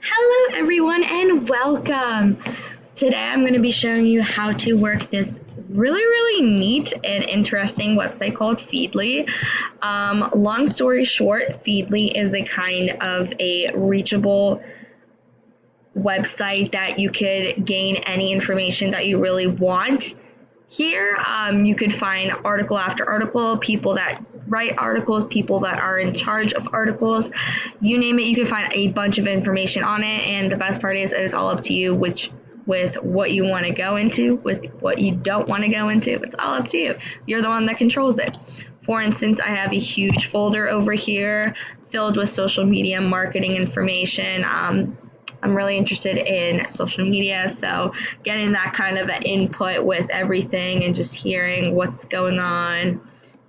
Hello, everyone, and welcome. Today, I'm going to be showing you how to work this really neat and interesting website called Feedly. Long story short, Feedly is a kind of a reachable website that you could gain any information that you really want. Here, you could find article after article, people that write articles, people that are in charge of articles, you name it, you can find a bunch of information on it. And the best part is it's all up to you with what you want to go into, with what you don't want to go into. It's all up to you. You're the one that controls it. For instance, I have a huge folder over here filled with social media marketing information. I'm really interested in social media, so getting that kind of input with everything and just hearing what's going on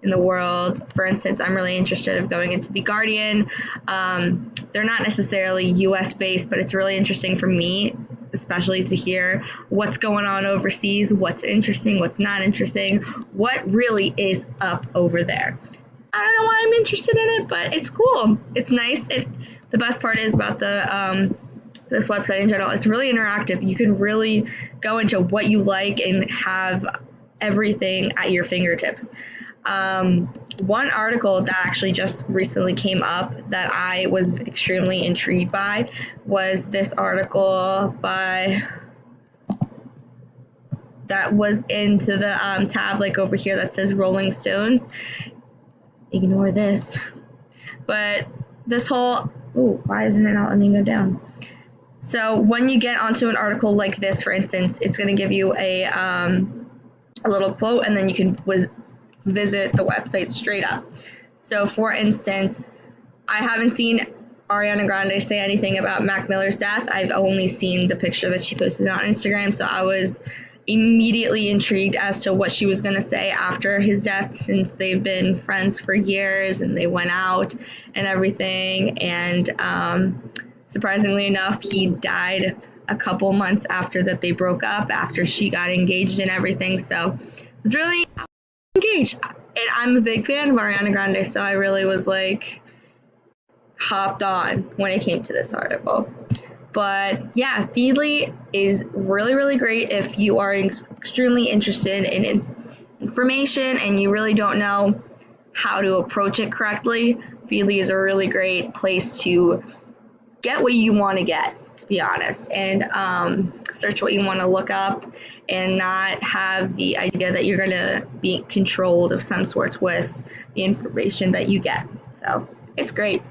in the world. For instance, I'm really interested of going into The Guardian. They're not necessarily US based, but it's really interesting for me, especially to hear what's going on overseas, what's interesting, what's not interesting, what really is up over there. I don't know why I'm interested in it, but it's cool. It's nice. The best part is about this website in general, it's really interactive. You can really go into what you like and have everything at your fingertips. One article that actually just recently came up that I was extremely intrigued by was this article that was into the tab like over here that says Rolling Stones. Ignore this. But this whole, why isn't it not letting me go down? So when you get onto an article like this, for instance, it's going to give you a little quote, and then you can visit the website straight up. So for instance, I haven't seen Ariana Grande say anything about Mac Miller's death. I've only seen the picture that she posted on Instagram, so I was immediately intrigued as to what she was going to say after his death, since they've been friends for years and they went out and everything. And surprisingly enough, he died a couple months after that they broke up, after she got engaged and everything. So it was really engaged. And I'm a big fan of Ariana Grande, so I really was like hopped on when it came to this article. But yeah, Feedly is really great if you are extremely interested in information and you really don't know how to approach it correctly. Feedly is a really great place to get what you want to get, to be honest, and search what you want to look up and not have the idea that you're going to be controlled of some sorts with the information that you get. So it's great.